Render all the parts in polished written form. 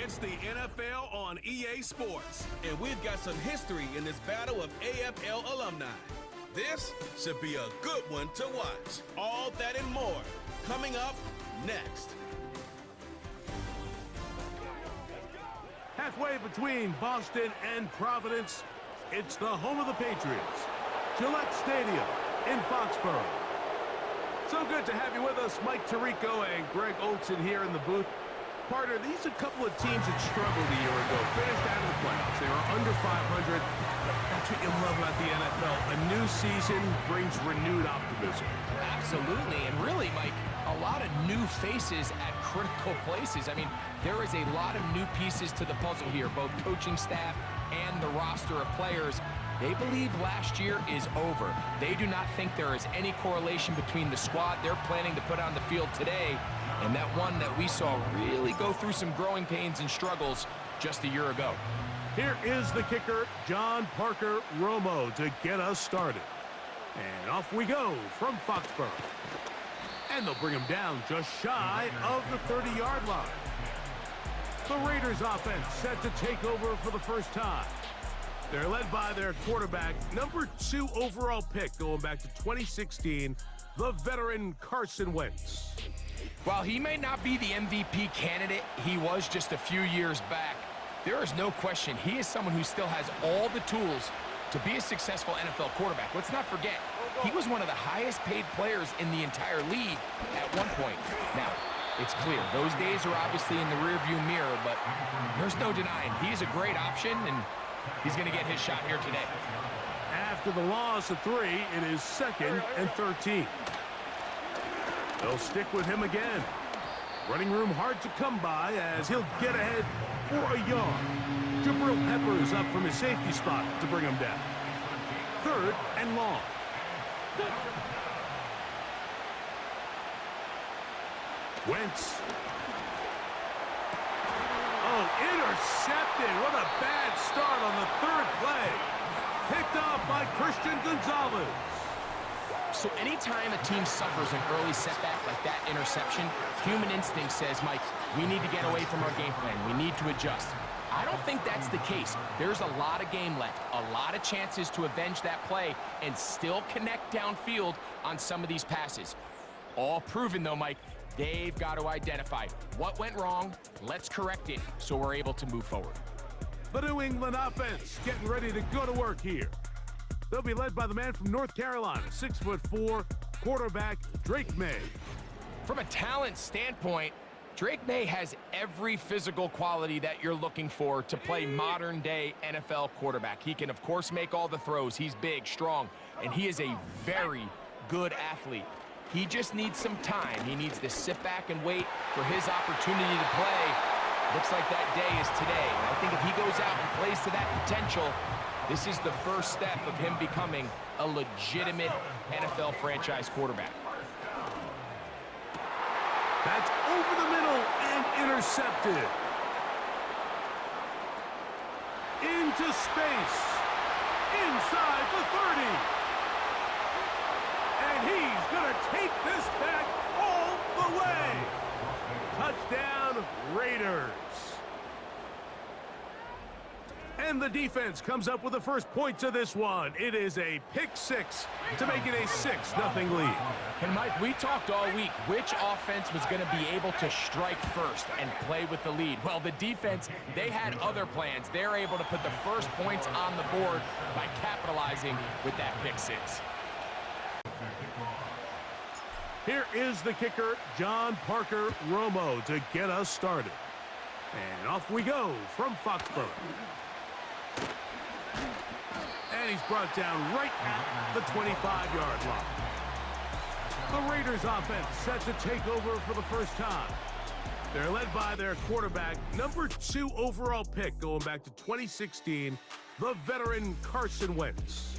It's the NFL on EA Sports, and we've got some history in this battle of AFL alumni. This should be a good one to watch. All that and more coming up next. Halfway between Boston and Providence, it's the home of the Patriots, Gillette Stadium in Foxborough. So good to have you with us, Mike Tirico and Greg Olson here in the booth. Partner, these are a couple of teams that struggled a year ago, finished out of the playoffs. They were under 500. That's what you love about the NFL. A new season brings renewed optimism. Absolutely, and really, Mike, a lot of new faces at critical places. I mean, there is a lot of new pieces to the puzzle here, both coaching staff and the roster of players. They believe last year is over. They do not think there is any correlation between the squad they're planning to put on the field today and that one that we saw really go through some growing pains and struggles just a year ago. Here is the kicker, John Parker Romo, to get us started. And off we go from Foxborough. And they'll bring him down just shy of the 30-yard line. The Raiders offense set to take over for the first time. They're led by their quarterback, number 2 overall pick going back to 2016, the veteran Carson Wentz. While he may not be the MVP candidate he was just a few years back, there is no question he is someone who still has all the tools to be a successful NFL quarterback. Let's not forget, he was one of the highest paid players in the entire league at one point. Now, it's clear, those days are obviously in the rearview mirror, but there's no denying he's a great option, and he's going to get his shot here today. After the loss of 3, it is 2nd and 13. They'll stick with him again. Running room hard to come by as he'll get ahead for a yard. Jabril Peppers up from his safety spot to bring him down. 3rd and long. Wentz. Oh, intercepted. What a bad start on the 3rd play. Picked off by Christian Gonzalez. So anytime a team suffers an early setback like that interception, human instinct says, Mike, we need to get away from our game plan. We need to adjust. I don't think that's the case. There's a lot of game left, a lot of chances to avenge that play and still connect downfield on some of these passes. All proven, though, Mike, they've got to identify what went wrong, let's correct it so we're able to move forward. The New England offense getting ready to go to work here. They'll be led by the man from North Carolina, 6'4", quarterback Drake May. From a talent standpoint, Drake May has every physical quality that you're looking for to play modern-day NFL quarterback. He can, of course, make all the throws. He's big, strong, and he is a very good athlete. He just needs some time. He needs to sit back and wait for his opportunity to play. Looks like that day is today. And I think if he goes out and plays to that potential, this is the first step of him becoming a legitimate NFL franchise quarterback. That's over the middle and intercepted. Into space. Inside the 30. And he's going to take this back all the way. Touchdown, Raiders. And the defense comes up with the first points of this one. It is a pick 6 to make it a 6-0 lead. And Mike, we talked all week which offense was going to be able to strike first and play with the lead. Well, the defense, they had other plans. They're able to put the first points on the board by capitalizing with that pick 6. Here is the kicker, John Parker Romo, to get us started. And off we go from Foxborough. And he's brought down right at the 25-yard line. The Raiders offense set to take over for the first time. They're led by their quarterback, number 2 overall pick going back to 2016, the veteran Carson Wentz.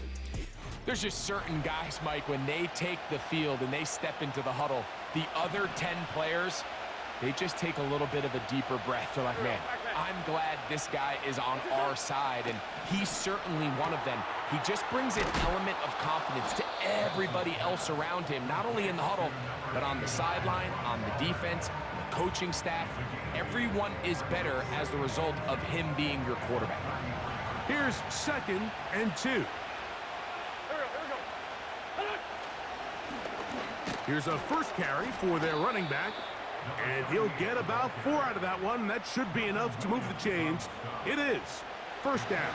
There's just certain guys, Mike, when they take the field and they step into the huddle, the other 10 players, they just take a little bit of a deeper breath. They're like, man, I'm glad this guy is on our side, and he's certainly one of them. He just brings an element of confidence to everybody else around him, not only in the huddle, but on the sideline, on the defense, the coaching staff. Everyone is better as the result of him being your quarterback. Here's 2nd and 2. Here's a first carry for their running back, and he'll get about 4 out of that one. That should be enough to move the chains. It is 1st down.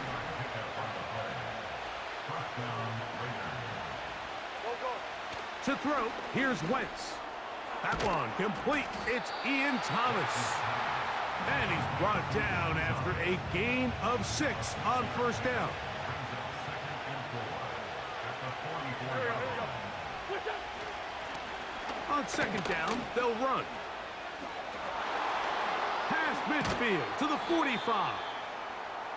To throw, here's Wentz. That one complete. It's Ian Thomas. And he's brought down after a gain of 6 on 1st down. On 2nd down, they'll run. Past midfield to the 45.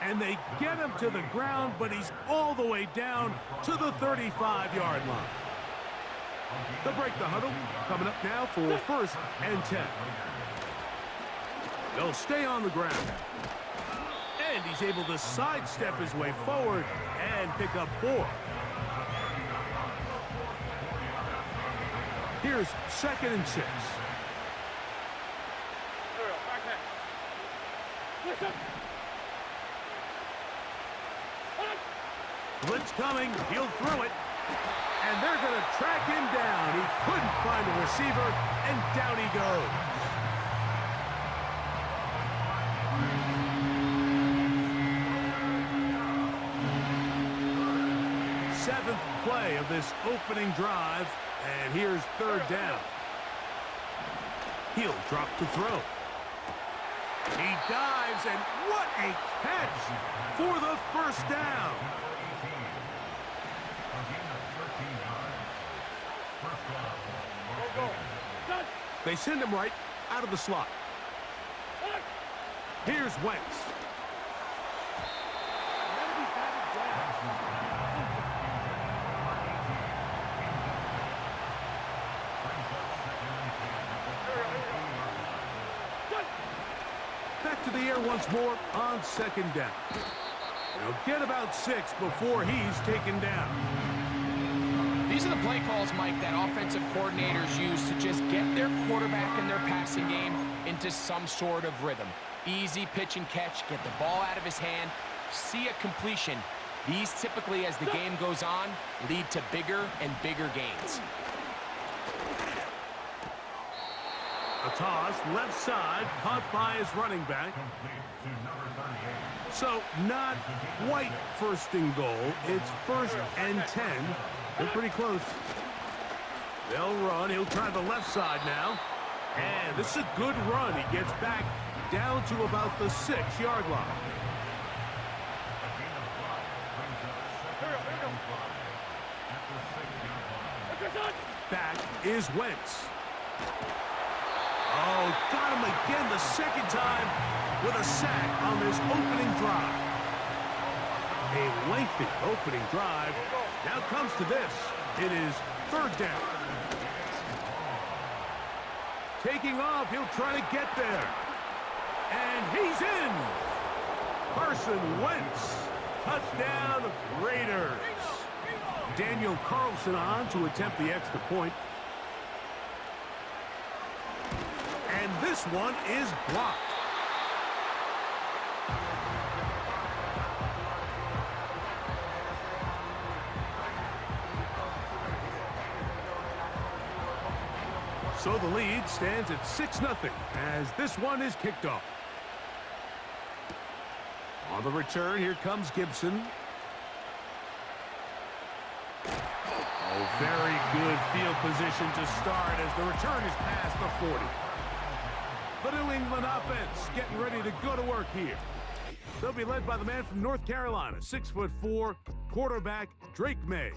And they get him to the ground, but he's all the way down to the 35-yard line. They'll break the huddle. Coming up now for 1st and 10. They'll stay on the ground. And he's able to sidestep his way forward and pick up 4. Here's 2nd and 6. Blitz coming. He'll throw it. And they're going to track him down. He couldn't find a receiver, and down he goes. Seventh play of this opening drive, and here's 3rd down. He'll drop to throw. He dives, and what a catch for the 1st down. They send him right out of the slot. Here's Wentz. Back to the air once more on 2nd down. He'll get about 6 before he's taken down. These are the play calls, Mike, that offensive coordinators use to just get their quarterback and their passing game into some sort of rhythm. Easy pitch and catch, get the ball out of his hand, see a completion. These typically, as the game goes on, lead to bigger and bigger gains. A toss, left side, caught by his running back. So, not quite 1st and goal. It's 1st and 10. They're pretty close. They'll run. He'll try the left side now. And this is a good run. He gets back down to about the 6-yard line. Back is Wentz. Oh, got him again the 2nd time with a sack on this opening drive. A lengthy opening drive. Now comes to this. It is 3rd down. Taking off, he'll try to get there. And he's in. Carson Wentz. Touchdown, Raiders. Daniel Carlson on to attempt the extra point. And this one is blocked. So the lead stands at 6-0 as this one is kicked off. On the return, here comes Gibson. Oh, very good field position to start as the return is past the 40. The New England offense getting ready to go to work here. They'll be led by the man from North Carolina, 6'4", quarterback Drake May.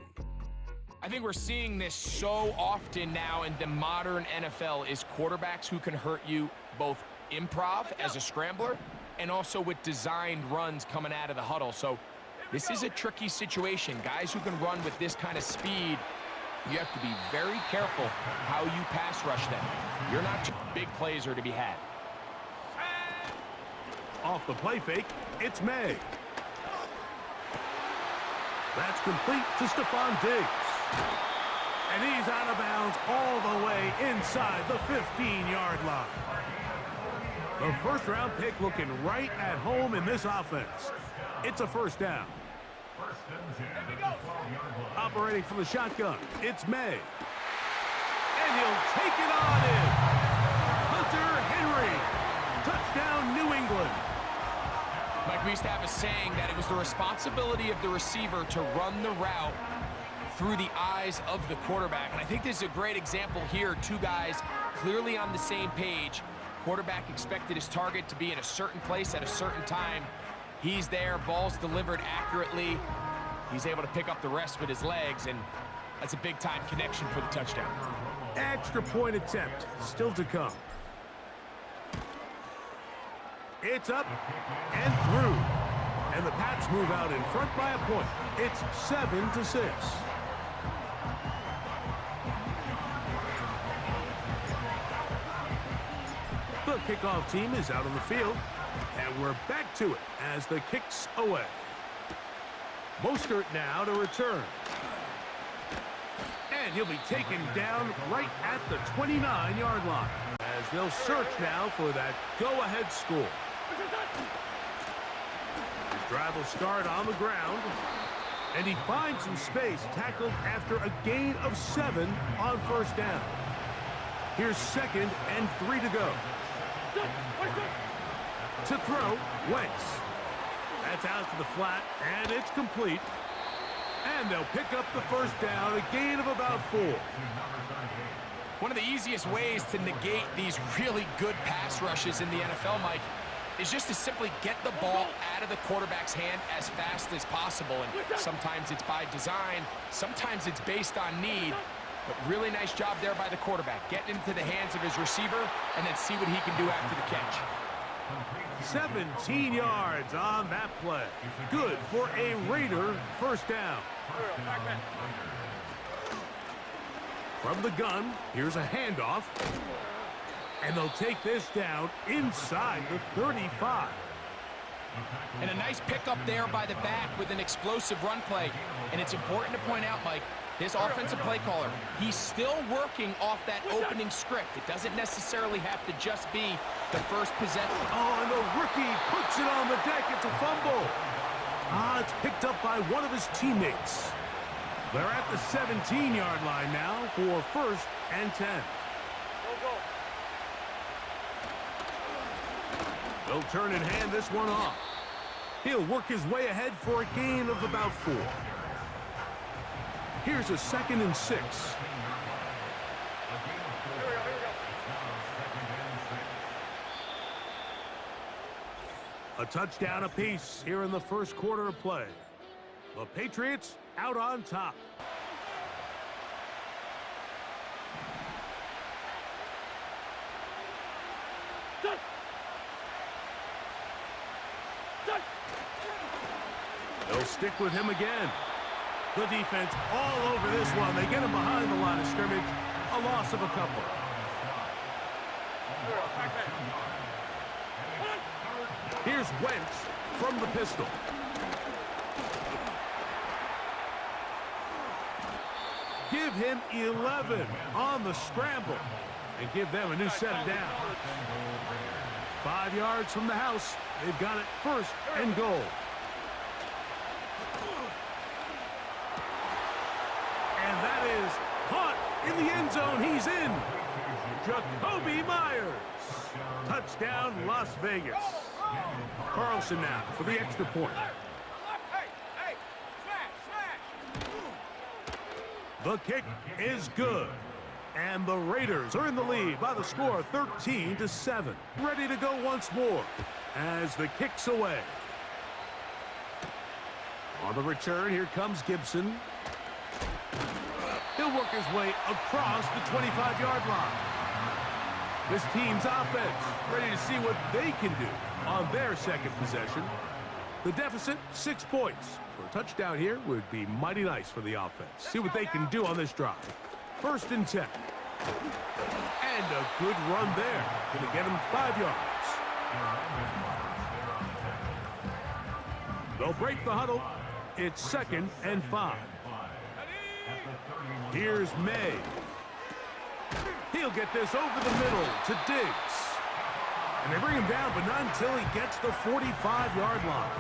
I think we're seeing this so often now in the modern NFL is quarterbacks who can hurt you both improv as a scrambler and also with designed runs coming out of the huddle. So this is a tricky situation. Guys who can run with this kind of speed, you have to be very careful how you pass rush them. You're not too big plays are to be had. Off the play fake, it's May. That's complete to Stephon Diggs. And he's out of bounds all the way inside the 15-yard line. The first-round pick looking right at home in this offense. It's a first down. Operating from the shotgun, it's May. And he'll take it on in. Hunter Henry. Touchdown, New England. Mike, we used to have a saying that it was the responsibility of the receiver to run the route through the eyes of the quarterback. And I think this is a great example here. Two guys clearly on the same page. Quarterback expected his target to be in a certain place at a certain time. He's there, ball's delivered accurately. He's able to pick up the rest with his legs, and that's a big-time connection for the touchdown. Extra point attempt still to come. It's up and through. And the Pats move out in front by a point. It's 7-6. The kickoff team is out on the field, and we're back to it as the kick's away. Mostert now to return. And he'll be taken down right at the 29-yard line as they'll search now for that go-ahead score. His drive will start on the ground, and he finds some space tackled after a gain of 7 on first down. Here's 2nd and 3 to go. To throw, Wentz. That's out to the flat, and it's complete. And they'll pick up the first down, a gain of about 4. One of the easiest ways to negate these really good pass rushes in the NFL, Mike, is just to simply get the ball out of the quarterback's hand as fast as possible. And sometimes it's by design, sometimes it's based on need. But really nice job there by the quarterback, getting into the hands of his receiver and then see what he can do after the catch. 17 yards on that play. Good for a Raider first down. From the gun, here's a handoff. And they'll take this down inside the 35. And a nice pickup there by the back with an explosive run play. And it's important to point out, Mike, his offensive play caller, he's still working off that opening script. It doesn't necessarily have to just be the first possession. Oh, and the rookie puts it on the deck. It's a fumble. It's picked up by one of his teammates. They're at the 17-yard line now for 1st and 10. They'll turn and hand this one off. He'll work his way ahead for a gain of about 4. Here's a 2nd and 6. A touchdown apiece here in the first quarter of play. The Patriots out on top. They'll stick with him again. The defense all over this one. They get him behind the line of scrimmage. A loss of a couple. Here's Wentz from the pistol. Give him 11 on the scramble and give them a new set of downs. 5 yards from the house. They've got it 1st and goal. And that is caught in the end zone. He's in. Jacoby Myers. Touchdown, Las Vegas. Carlson now for the extra point. The kick is good. And the Raiders are in the lead by the score of 13-7. Ready to go once more as the kick's away. On the return, here comes Gibson. He'll work his way across the 25-yard line. This team's offense ready to see what they can do on their second possession. The deficit, 6 points. For a touchdown here would be mighty nice for the offense. See what they can do on this drive. 1st and 10. And a good run there. Going to get him 5 yards. They'll break the huddle. It's 2nd and 5. Here's May. He'll get this over the middle to Diggs. And they bring him down, but not until he gets the 45-yard line.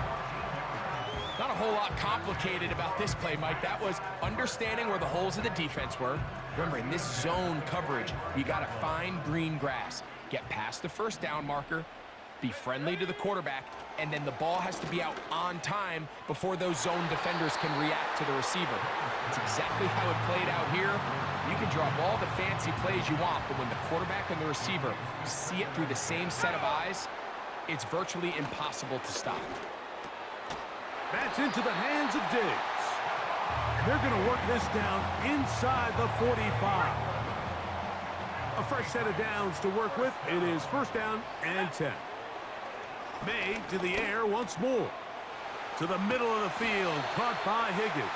Not a whole lot complicated about this play, Mike. That was understanding where the holes of the defense were. Remember, in this zone coverage, you got to find green grass. Get past the first down marker, be friendly to the quarterback, and then the ball has to be out on time before those zone defenders can react to the receiver. That's exactly how it played out here. You can draw up all the fancy plays you want, but when the quarterback and the receiver see it through the same set of eyes, it's virtually impossible to stop. That's into the hands of Diggs. And they're going to work this down inside the 45. A fresh set of downs to work with. It is first down and 10. May to the air once more. To the middle of the field, caught by Higgins.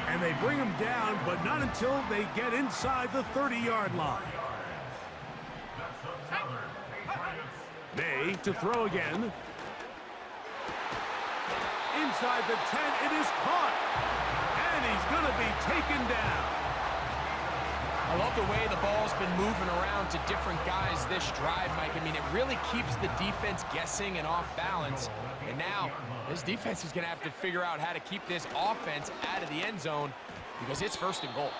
And they bring him down, but not until they get inside the 30-yard line. May to throw again. Inside the 10, it is caught. And he's going to be taken down. I love the way the ball's been moving around to different guys this drive, Mike. I mean, it really keeps the defense guessing and off balance. And now, this defense is going to have to figure out how to keep this offense out of the end zone because it's first and goal.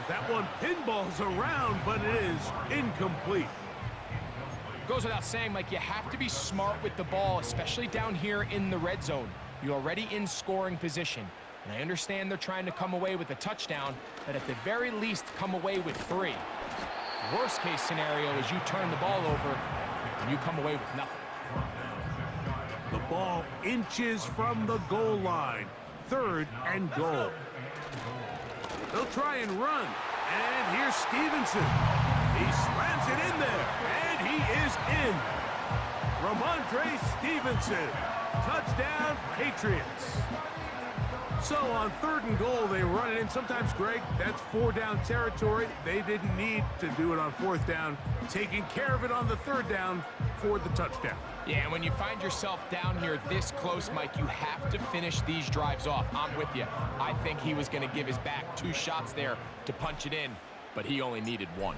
That one pinballs around, but it is incomplete. Goes without saying, Mike, you have to be smart with the ball, especially down here in the red zone. You're already in scoring position. And I understand they're trying to come away with a touchdown, but at the very least, come away with 3. Worst case scenario is you turn the ball over and you come away with nothing. The ball inches from the goal line. 3rd and goal. They'll try and run. And here's Stevenson. He slams it in there. And he is in. Ramondre Stevenson. Touchdown, Patriots. So on 3rd and goal, they run it in. Sometimes, Greg, that's 4-down territory. They didn't need to do it on 4th down. Taking care of it on the 3rd down for the touchdown. Yeah, and when you find yourself down here this close, Mike, you have to finish these drives off. I'm with you. I think he was going to give his back 2 shots there to punch it in, but he only needed 1.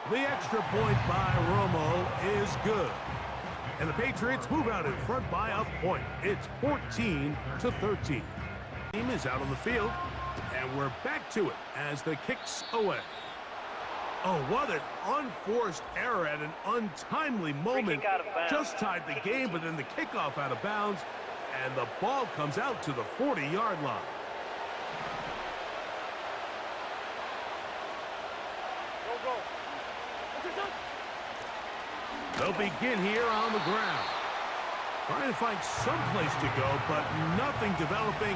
The extra point by Romo is good. And the Patriots move out in front by a point. It's 14-13. Team is out on the field, and we're back to it as the kick's away. Oh, what an unforced error at an untimely moment. Just tied the game, but then the kickoff out of bounds, and the ball comes out to the 40-yard line. They'll begin here on the ground. Trying to find some place to go, but nothing developing.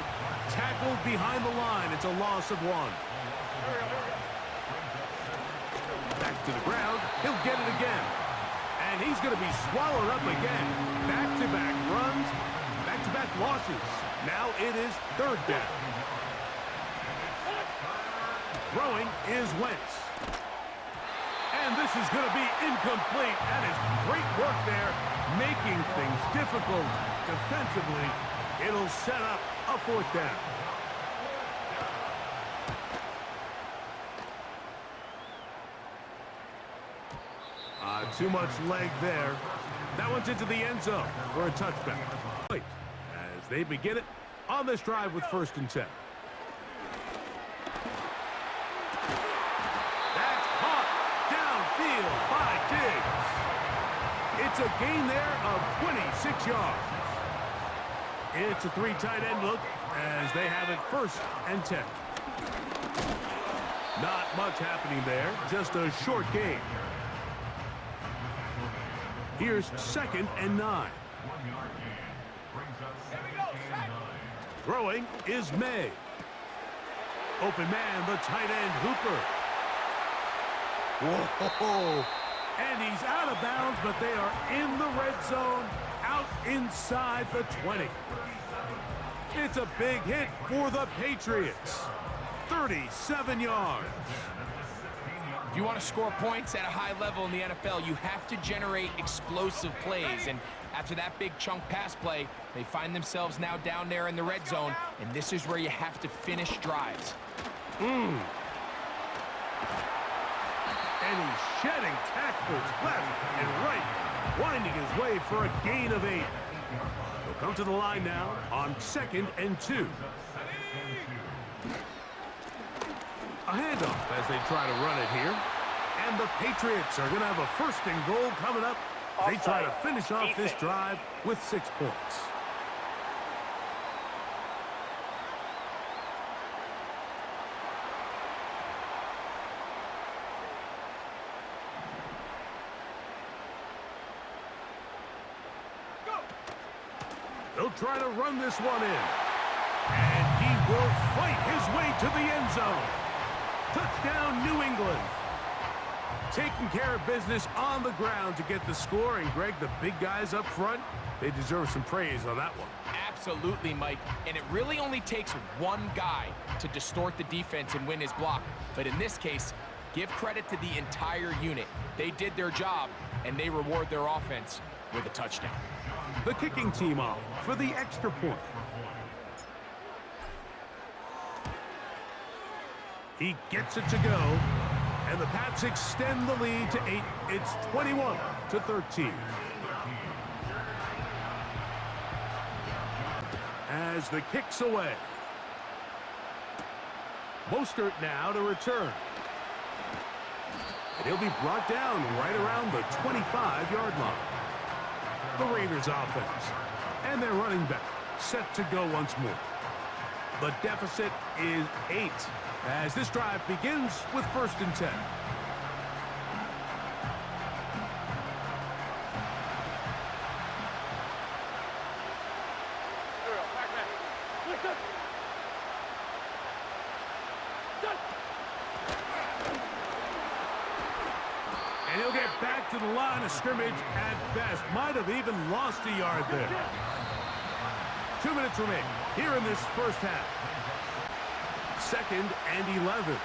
Tackled behind the line. It's a loss of 1. Back to the ground. He'll get it again. And he's going to be swallowed up again. Back-to-back runs. Back-to-back losses. Now it is 3rd down. Throwing is Wentz. And this is going to be incomplete. That is great work there, making things difficult defensively. It'll set up a 4th down. Too much leg there. That one's into the end zone for a touchback. As they begin it on this drive with 1st and 10. By Diggs. It's a gain there of 26 yards. It's a 3 tight end look as they have it 1st and 10. Not much happening there, just a short gain. Here's 2nd and 9. Throwing is May. Open man, the tight end Hooper. Whoa, and he's out of bounds, but they are in the red zone, out inside the 20. It's a big hit for the Patriots. 37 yards. If you want to score points at a high level in the NFL, you have to generate explosive plays. And after that big chunk pass play, they find themselves now down there in the red zone, and this is where you have to finish drives. And he's shedding tacklers left and right, winding his way for a gain of 8. He'll come to the line now on 2nd and 2. A handoff as they try to run it here. And the Patriots are going to have a 1st and goal coming up. They try to finish off this drive with 6 points. They'll try to run this one in. And he will fight his way to the end zone. Touchdown, New England. Taking care of business on the ground to get the score. And, Greg, the big guys up front, they deserve some praise on that one. Absolutely, Mike. And it really only takes one guy to distort the defense and win his block. But in this case, give credit to the entire unit. They did their job, and they reward their offense with a touchdown. The kicking team on for the extra point. He gets it to go, and the Pats extend the lead to 8. It's 21-13. As the kick's away. Mostert now to return. And he'll be brought down right around the 25-yard line. The Raiders offense. And their running back set to go once more. The deficit is 8 as this drive begins with 1st and 10. And he'll get back to the line of scrimmage at best. Might have even lost a yard there. 2 minutes remaining here in this first half. 2nd and 11.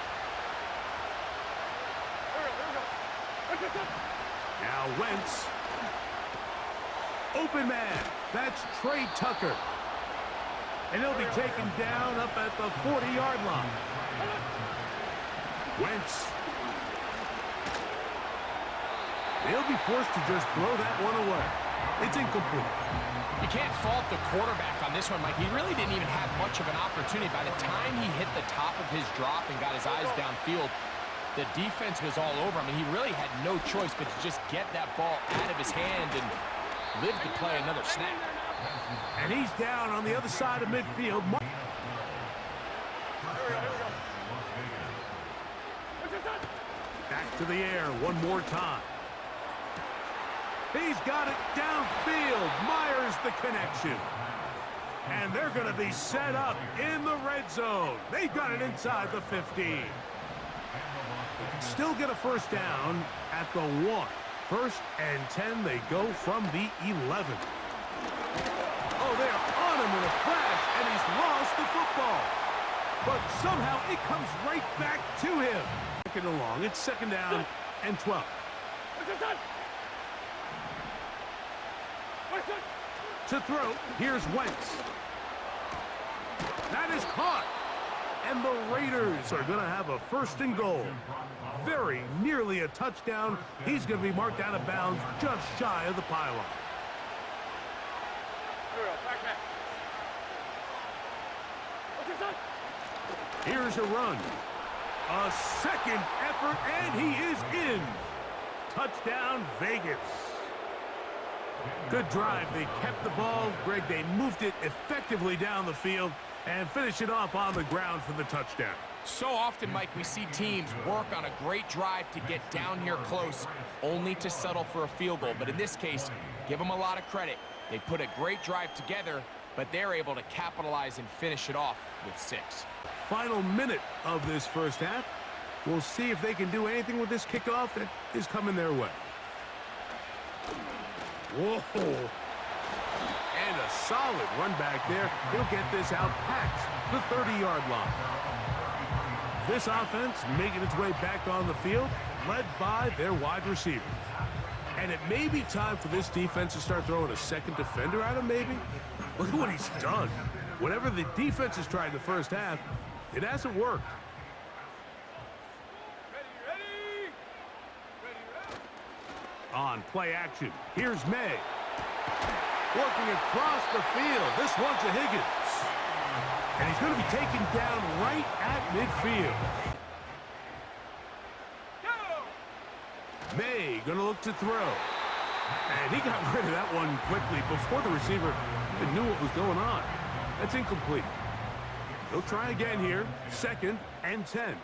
Now Wentz. Open man. That's Trey Tucker. And he'll be taken down up at the 40-yard line. Wentz. He'll be forced to just throw that one away. It's incomplete. You can't fault the quarterback on this one, Mike. He really didn't even have much of an opportunity. By the time he hit the top of his drop and got his eyes downfield, the defense was all over him. I mean, he really had no choice but to just get that ball out of his hand and live to play another snap. And he's down on the other side of midfield. Back to the air one more time. He's got it downfield. Myers the connection. And they're going to be set up in the red zone. They've got it inside the 15. Still get a 1st down at the 1. 1st and 10, they go from the 11. Oh, they are on him in a flash, and he's lost the football. But somehow it comes right back to him. Looking along, it's 2nd down and 12. To throw, here's Wentz. That is caught. And the Raiders are going to have a 1st and goal. Very nearly a touchdown. He's going to be marked out of bounds just shy of the pylon. Here's a run. A 2nd effort, and he is in. Touchdown, Vegas. Good drive. They kept the ball. Greg, they moved it effectively down the field and finish it off on the ground for the touchdown. So often, Mike, we see teams work on a great drive to get down here close, only to settle for a field goal. But in this case, give them a lot of credit. They put a great drive together, but they're able to capitalize and finish it off with 6. Final minute of this first half. We'll see if they can do anything with this kickoff that is coming their way. Whoa. And a solid run back there. He'll get this out past the 30-yard line. This offense making its way back on the field. led by their wide receiver. And it may be time for this defense to start throwing a second defender at him, maybe. Look at what he's done. Whatever the defense has tried in the first half, it hasn't worked. On play action, here's May. Working across the field. This one's to Higgins. And he's going to be taken down right at midfield. May going to look to throw. And he got rid of that one quickly before the receiver even knew what was going on. That's incomplete. He'll try again here. 2nd and 10.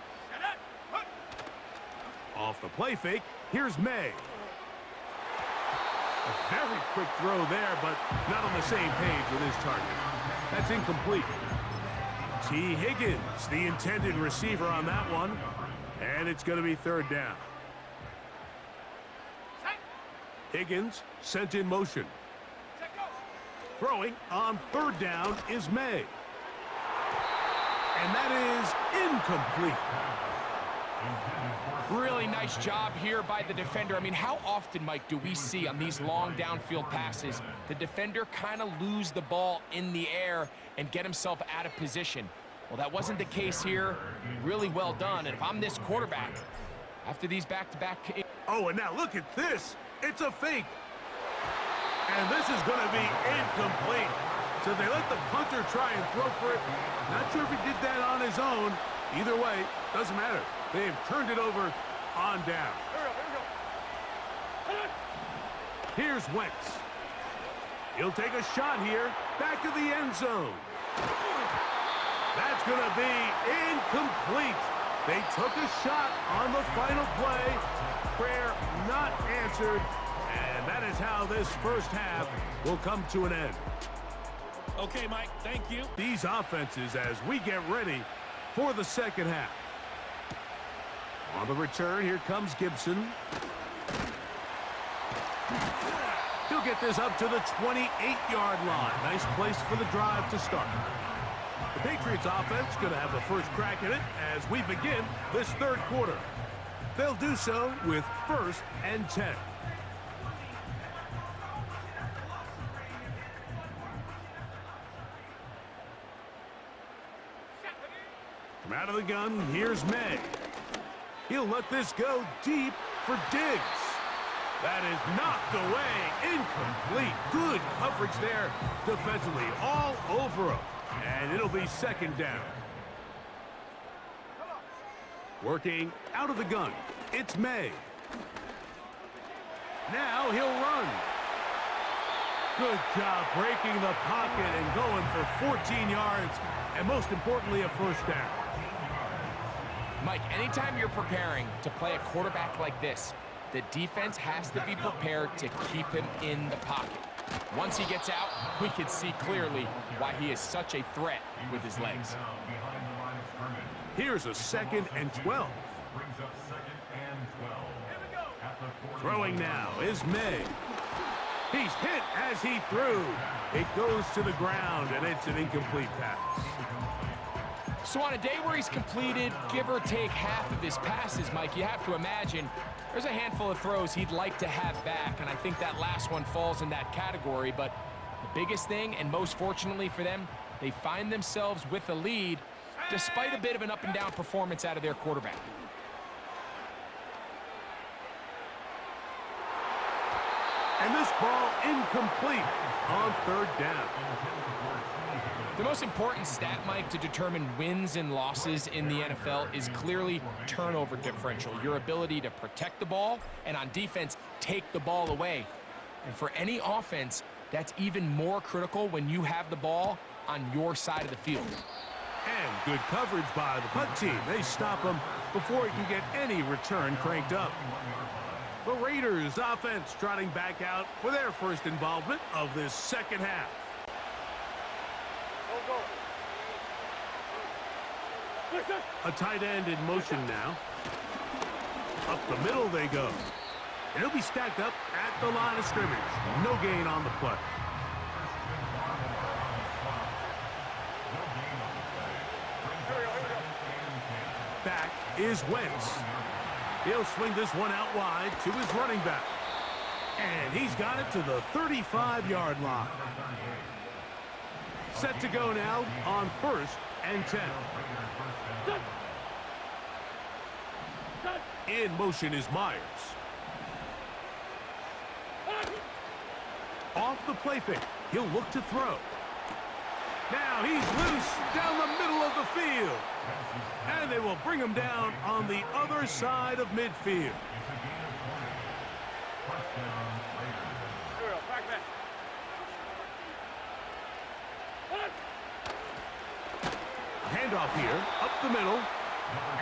Off the play fake, here's May. A very quick throw there, but not on the same page with his target. That's incomplete. T. Higgins, the intended receiver on that one. And it's going to be 3rd down. Higgins sent in motion. Throwing on 3rd down is May. And that is incomplete. Really nice job here by the defender. I mean, how often, Mike, do we see on these long downfield passes the defender kind of lose the ball in the air and get himself out of position? Well, that wasn't the case here. Really well done. And if I'm this quarterback, after these back-to-back... Oh, and now look at this. It's a fake. And this is going to be incomplete. So they let the punter try and throw for it. Not sure if he did that on his own. Either way, doesn't matter. They've turned it over on down. Here's Wentz. He'll take a shot here. Back of the end zone. That's going to be incomplete. They took a shot on the final play. Prayer not answered. And that is how this first half will come to an end. Okay, Mike, thank you. These offenses as we get ready for the second half. On the return, here comes Gibson. He'll get this up to the 28-yard line. Nice place for the drive to start. The Patriots offense going to have the first crack at it as we begin this 3rd quarter. They'll do so with 1st and 10. From out of the gun, here's May. He'll let this go deep for Diggs. That is knocked away. Incomplete. Good coverage there defensively. All over him. And it'll be 2nd down. Working out of the gun. It's May. Now he'll run. Good job breaking the pocket and going for 14 yards. And most importantly, a 1st down. Mike, anytime you're preparing to play a quarterback like this, the defense has to be prepared to keep him in the pocket. Once he gets out, we can see clearly why he is such a threat with his legs. Here's a 2nd and 12. Throwing now is May. He's hit as he threw. It goes to the ground, and it's an incomplete pass. So on a day where he's completed, give or take half of his passes, Mike, you have to imagine there's a handful of throws he'd like to have back, and I think that last one falls in that category. But the biggest thing, and most fortunately for them, they find themselves with a lead despite a bit of an up-and-down performance out of their quarterback. And this ball incomplete on 3rd down. The most important stat, Mike, to determine wins and losses in the NFL is clearly turnover differential, your ability to protect the ball and on defense, take the ball away. And for any offense, that's even more critical when you have the ball on your side of the field. And good coverage by the punt team. They stop him before he can get any return cranked up. The Raiders offense trotting back out for their first involvement of this second half. A tight end in motion now. Up the middle they go. And he'll be stacked up at the line of scrimmage. No gain on the play. Back is Wentz. He'll swing this one out wide to his running back. And he's got it to the 35-yard line. Set to go now on 1st and 10. In motion is Myers. Off the play fake. He'll look to throw. Now he's loose down the middle of the field. And they will bring him down on the other side of midfield. Handoff here, up the middle.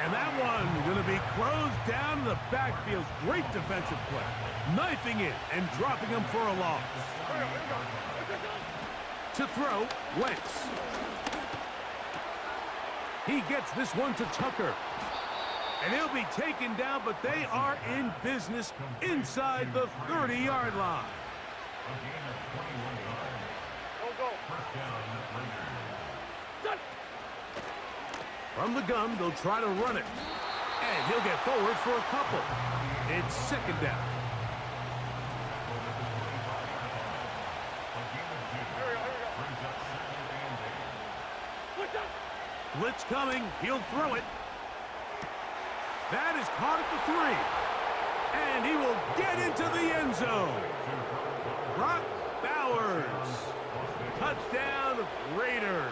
And that one going to be closed down in the backfield. Great defensive play. Knifing it and dropping him for a loss. To throw, Wentz. He gets this one to Tucker. And he'll be taken down, but they are in business inside the 30-yard line. From the gun, they'll try to run it. And he'll get forward for a couple. It's 2nd down. Blitz coming. He'll throw it. That is caught at the 3. And he will get into the end zone. Brock Bowers. Touchdown, Raiders.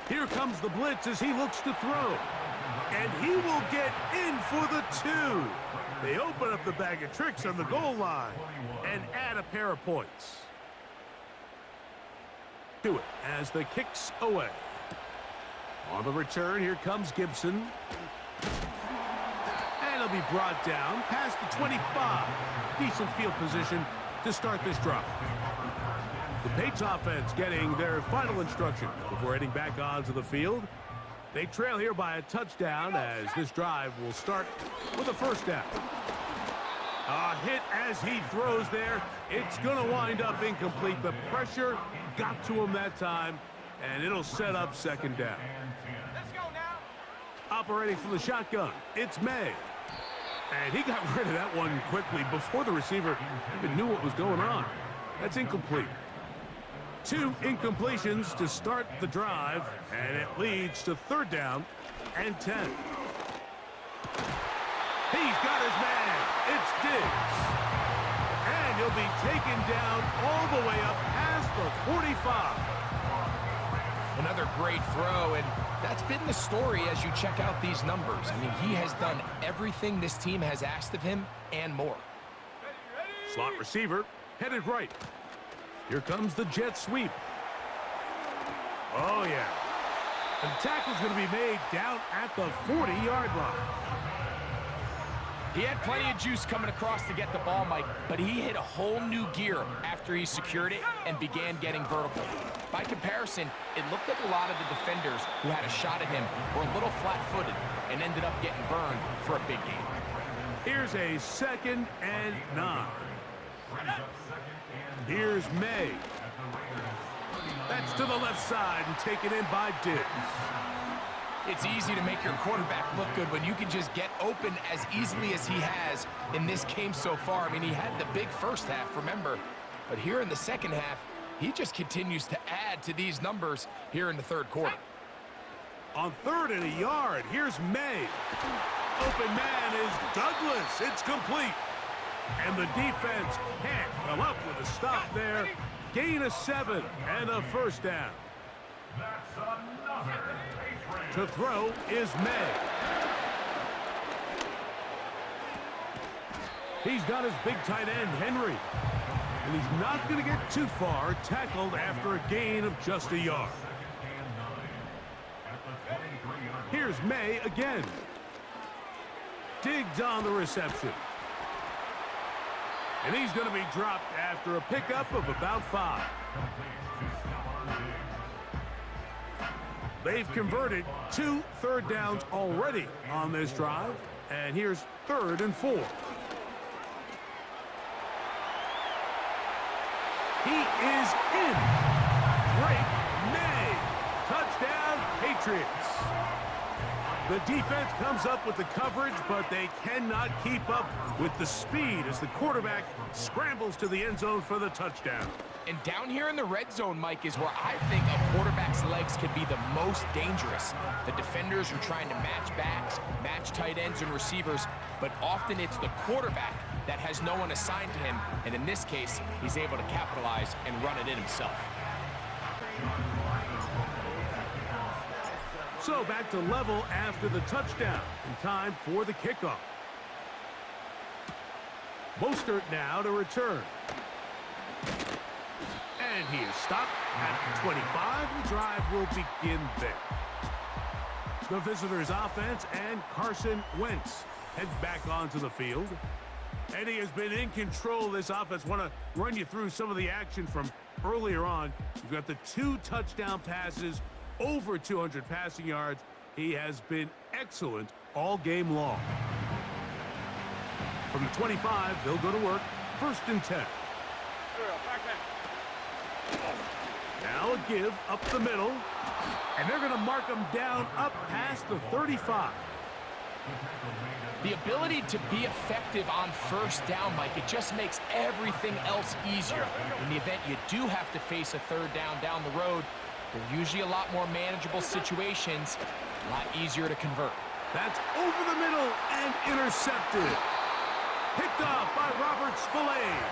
Here comes the blitz as he looks to throw. And he will get in for the 2. They open up the bag of tricks on the goal line and add a pair of points. Do it as the kicks away. On the return, here comes Gibson. And he'll be brought down past the 25. Decent field position to start this drive. The Patriots offense getting their final instructions before heading back onto the field. They trail here by a touchdown as this drive will start with a 1st down. A hit as he throws there. It's going to wind up incomplete. The pressure got to him that time, and it'll set up 2nd down. Let's go now. Operating from the shotgun, it's May. And he got rid of that one quickly before the receiver even knew what was going on. That's incomplete. 2 incompletions to start the drive, and it leads to 3rd down and 10. He's got his man. It's Diggs. And he'll be taken down all the way up past the 45. Another great throw, and that's been the story as you check out these numbers. I mean, he has done everything this team has asked of him and more. Slot receiver headed right. Here comes the jet sweep. Oh, yeah. And the tackle's going to be made down at the 40-yard line. He had plenty of juice coming across to get the ball, Mike, but he hit a whole new gear after he secured it and began getting vertical. By comparison, it looked like a lot of the defenders who had a shot at him were a little flat-footed and ended up getting burned for a big game. Here's a 2nd and 9. Here's May. That's to the left side and taken in by Diggs. It's easy to make your quarterback look good when you can just get open as easily as he has in this game so far. I mean, he had the big 1st half, remember, but here in the 2nd half, he just continues to add to these numbers here in the 3rd quarter. On 3rd and a yard, here's May. Open man is Douglas. It's complete. And the defense can't come up with a stop there. Gain of 7 and a 1st down. To throw is May. He's got his big tight end, Henry. And he's not going to get too far, tackled after a gain of just a yard. Here's May again. Diggs on the reception. And he's going to be dropped after a pickup of about 5. They've converted 2 third downs already on this drive. And here's 3rd and 4. He is in. Drake May. Touchdown, Patriots. The defense comes up with the coverage, but they cannot keep up with the speed as the quarterback scrambles to the end zone for the touchdown. And down here in the red zone, Mike, is where I think a quarterback's legs can be the most dangerous. The defenders are trying to match backs, match tight ends and receivers, but often it's the quarterback that has no one assigned to him, and in this case, he's able to capitalize and run it in himself. So back to level after the touchdown, and time for the kickoff. Mostert now to return. And he is stopped at 25. The drive will begin there. The visitors' offense and Carson Wentz heads back onto the field. And he has been in control of this offense. Want to run you through some of the action from earlier on. You've got the 2 touchdown passes, over 200 passing yards. He has been excellent all game long. From the 25, they'll go to work. 1st and 10. Now a give up the middle. And they're going to mark him down up past the 35. The ability to be effective on 1st down, Mike, it just makes everything else easier. In the event you do have to face a 3rd down the road, they're usually a lot more manageable situations, a lot easier to convert. That's over the middle and intercepted. Picked off by Robert Spillane.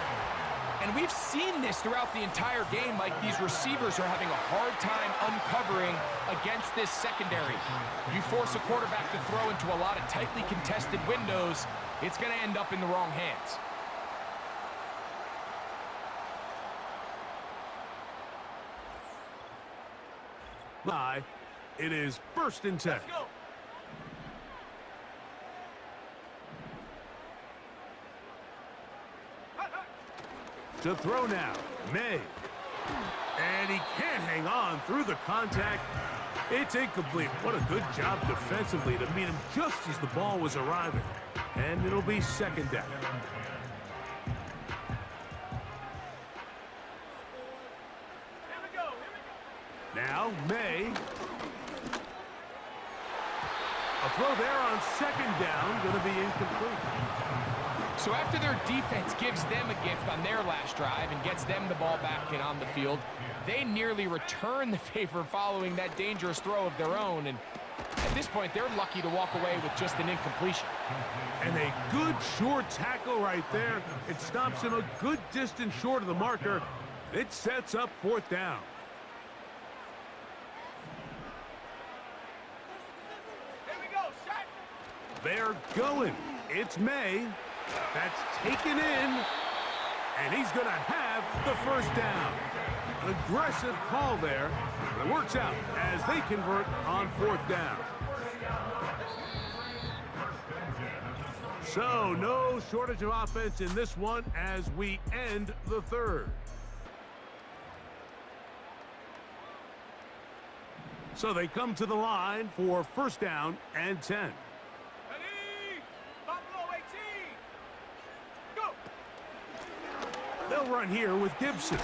And we've seen this throughout the entire game, Mike. These receivers are having a hard time uncovering against this secondary. You force a quarterback to throw into a lot of tightly contested windows, it's going to end up in the wrong hands. It is 1st and 10. To throw now, May. And he can't hang on through the contact. It's incomplete. What a good job defensively to meet him just as the ball was arriving. And it'll be 2nd down. Now, May. A throw there on 2nd down, going to be incomplete. So after their defense gives them a gift on their last drive and gets them the ball back and on the field, they nearly return the favor following that dangerous throw of their own. And at this point, they're lucky to walk away with just an incompletion. And a good short tackle right there. It stops him a good distance short of the marker. It sets up 4th down. They're going. It's May. That's taken in. And he's going to have the 1st down. An aggressive call there. It works out as they convert on 4th down. So no shortage of offense in this one as we end the 3rd. So they come to the line for 1st down and 10. They'll run here with Gibson.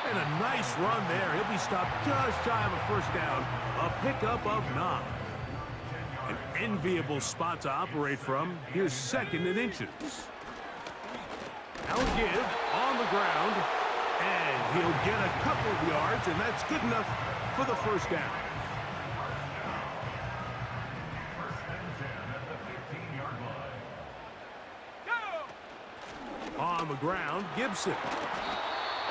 And a nice run there. He'll be stopped just shy of a 1st down. A pickup of 9. An enviable spot to operate from. Here's 2nd and inches. Now a give on the ground. And he'll get a couple of yards, and that's good enough for the 1st down. On the ground, Gibson.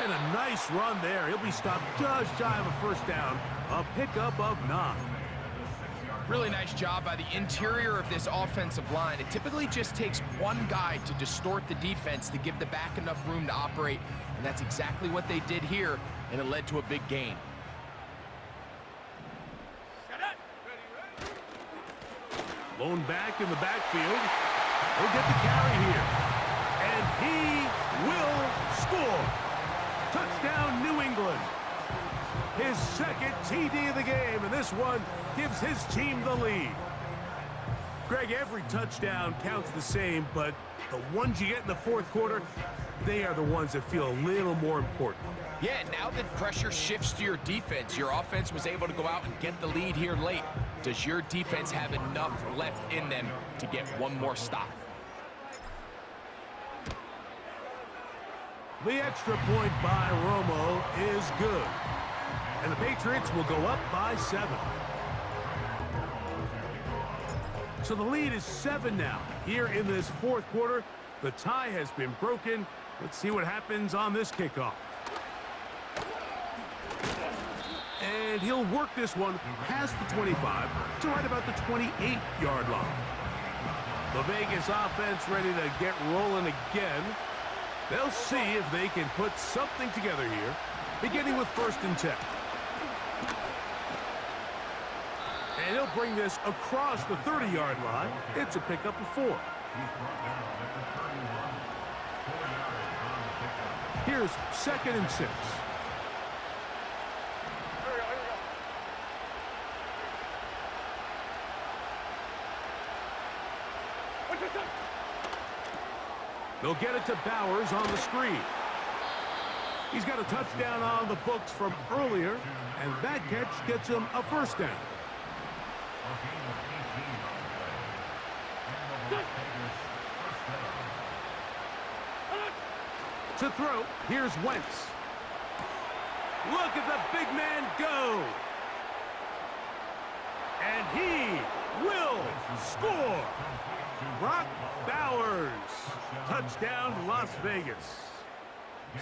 And a nice run there. He'll be stopped just shy of a 1st down. A pickup of 9. Really nice job by the interior of this offensive line. It typically just takes one guy to distort the defense to give the back enough room to operate, and that's exactly what they did here, and it led to a big gain. Lone back in the backfield. He'll get the carry here. And he will score. Touchdown, New England. His 2nd TD of the game, and this one gives his team the lead. Greg, every touchdown counts the same, but the ones you get in the fourth quarter, they are the ones that feel a little more important. Yeah, now that pressure shifts to your defense, your offense was able to go out and get the lead here late. Does your defense have enough left in them to get one more stop? The extra point by Romo is good. And the Patriots will go up by 7. So the lead is 7 now. Here in this fourth quarter, the tie has been broken. Let's see what happens on this kickoff. And he'll work this one past the 25 to right about the 28-yard line. The Vegas offense ready to get rolling again. They'll see if they can put something together here, beginning with 1st and 10. And he'll bring this across the 30-yard line. It's a pickup of 4. Here's 2nd and 6. They'll get it to Bowers on the screen. He's got a touchdown on the books from earlier, and that catch gets him a 1st down. To throw, here's Wentz. Look at the big man go. And he will score. Brock Bowers. Touchdown, Las Vegas.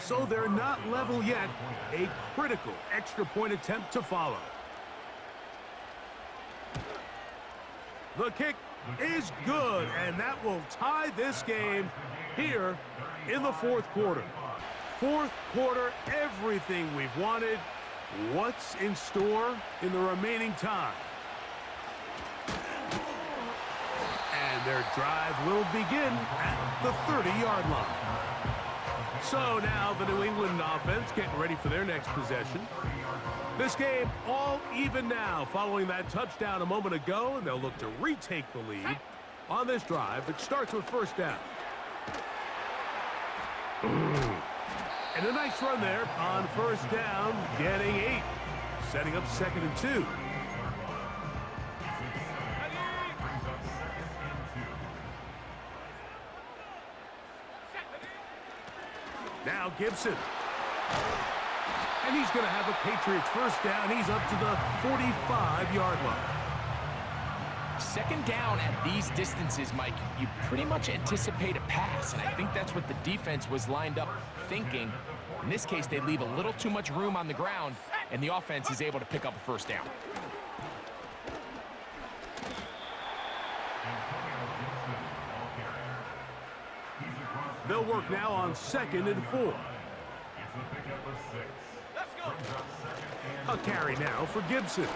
So they're not level yet. A critical extra point attempt to follow. The kick is good, and that will tie this game here in the fourth quarter. Fourth quarter, everything we've wanted. What's in store in the remaining time? And their drive will begin at the 30-yard line. So now the New England offense getting ready for their next possession. This game all even now following that touchdown a moment ago, and they'll look to retake the lead on this drive. It starts with 1st down. And a nice run there on 1st down, getting 8. Setting up 2nd and 2. Now Gibson. And he's going to have a Patriots 1st down. He's up to the 45-yard line. 2nd down at these distances, Mike, you pretty much anticipate a pass, and I think that's what the defense was lined up thinking. In this case, they leave a little too much room on the ground, and the offense is able to pick up a 1st down. They'll work now on 2nd and 4. A carry now for Gibson.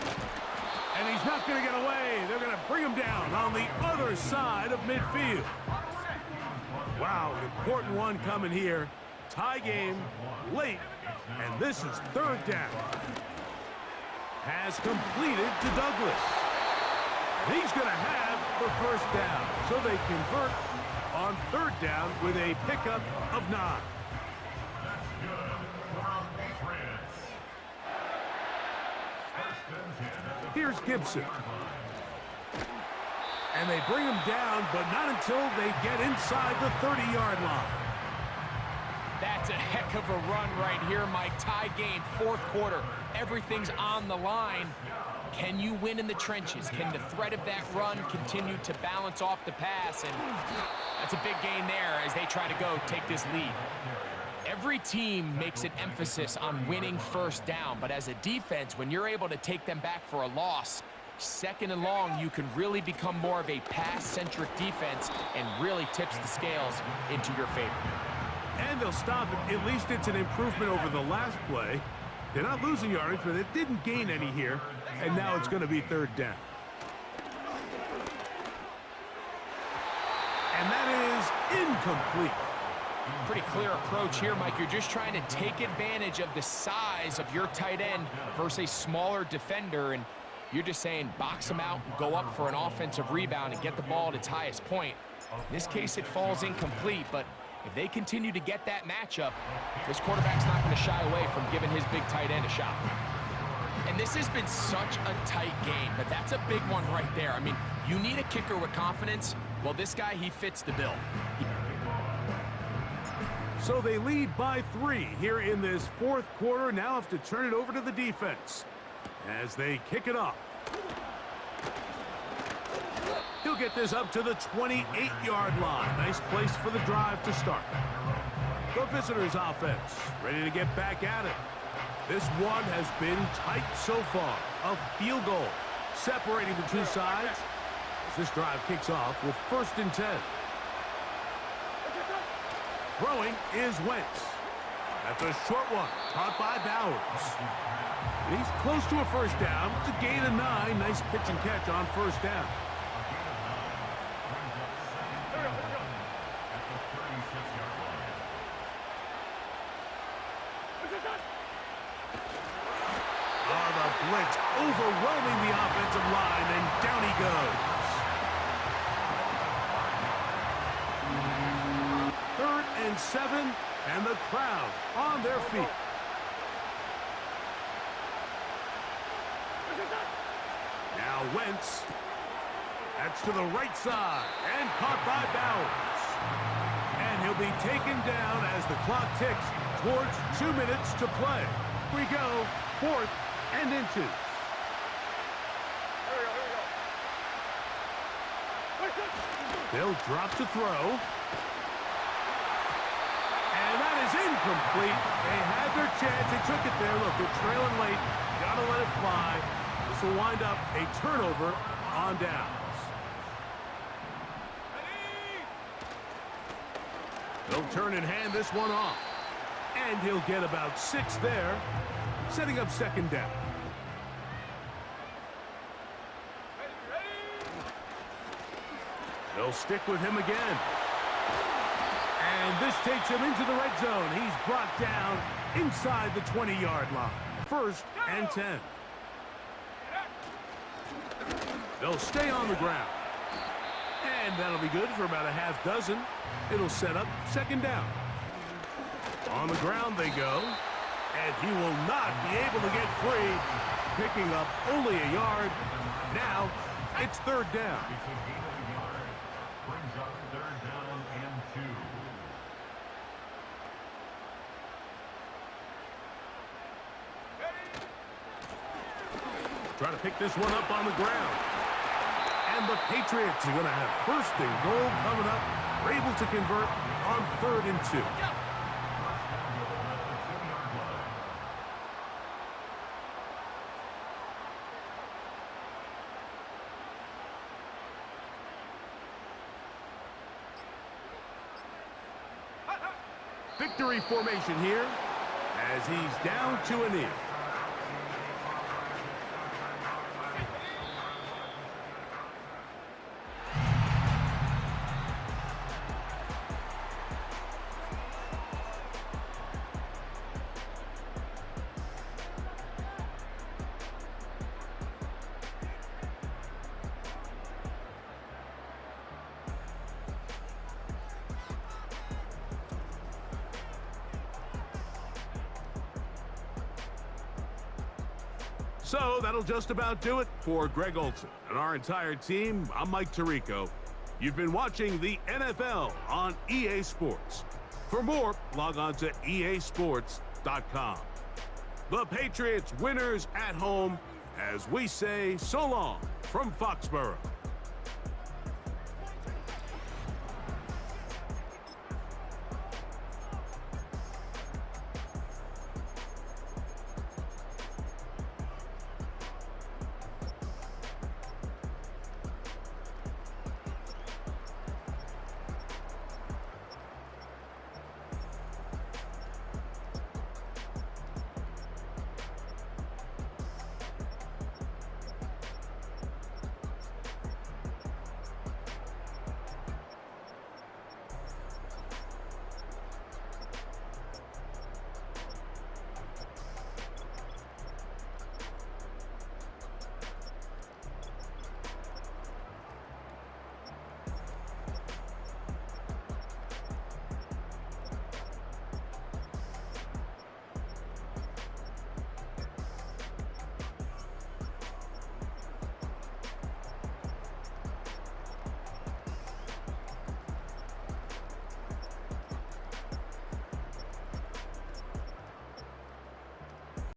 And he's not going to get away. They're going to bring him down on the other side of midfield. Wow, an important one coming here. Tie game late, and this is 3rd down. Has completed to Douglas. He's going to have the 1st down, so they convert on 3rd down with a pickup of 9. Here's Gibson. And they bring him down, but not until they get inside the 30-yard line. That's a heck of a run right here, Mike. Tie game, 4th quarter. Everything's on the line. Can you win in the trenches? Can the threat of that run continue to balance off the pass? And that's a big gain there as they try to go take this lead. Every team makes an emphasis on winning 1st down, but as a defense, when you're able to take them back for a loss, 2nd and long, you can really become more of a pass-centric defense and really tips the scales into your favor. And they'll stop it. At least it's an improvement over the last play. They're not losing yardage, but they didn't gain any here, and now it's going to be 3rd down. And that is incomplete. Pretty clear approach here, Mike. You're just trying to take advantage of the size of your tight end versus a smaller defender, and You're just saying box him out, go up for an offensive rebound, and get the ball at its highest point. In this case, it falls incomplete, but if they continue to get that matchup, this quarterback's not going to shy away from giving his big tight end a shot. And this has been such a tight game, but that's a big one right there. I mean, you need a kicker with confidence. Well, this guy, he fits the bill. So they lead by 3 here in this fourth quarter. Now have to turn it over to the defense as they kick it off. He'll get this up to the 28-yard line. Nice place for the drive to start. The visitors' offense ready to get back at it. This one has been tight so far. A field goal separating the two sides as this drive kicks off with 1st and 10. Throwing is Wentz. That's a short one, caught by Bowers. He's close to a first down. It's a gain of 9. Nice pitch and catch on first down. The blitz overwhelming the offensive line, and down he goes. 3rd and 7, and the crowd on their feet. Now Wentz. That's to the right side, and caught by Bowers. And he'll be taken down as the clock ticks towards 2 minutes to play. Here we go, 4th and inches. They'll drop to throw. And that is incomplete. They had their chance. They took it there. Look, they're trailing late. Got to let it fly. This will wind up a turnover on downs. They'll turn and hand this one off. And he'll get about 6 there, setting up 2nd down. They'll stick with him again. And this takes him into the red zone. He's brought down inside the 20-yard line. 1st and 10. They'll stay on the ground. And that'll be good for about a half dozen. It'll set up 2nd down. On the ground they go. And he will not be able to get free. Picking up only a yard. Now it's 3rd down. Brings up 3rd down and 2. Try to pick this one up on the ground. And the Patriots are going to have 1st and goal coming up. We're able to convert on 3rd and 2. Victory formation here as he's down to a knee. So that'll just about do it for Greg Olson and our entire team. I'm Mike Tirico. You've been watching the NFL on EA Sports. For more, log on to easports.com. The Patriots winners at home as we say so long from Foxborough.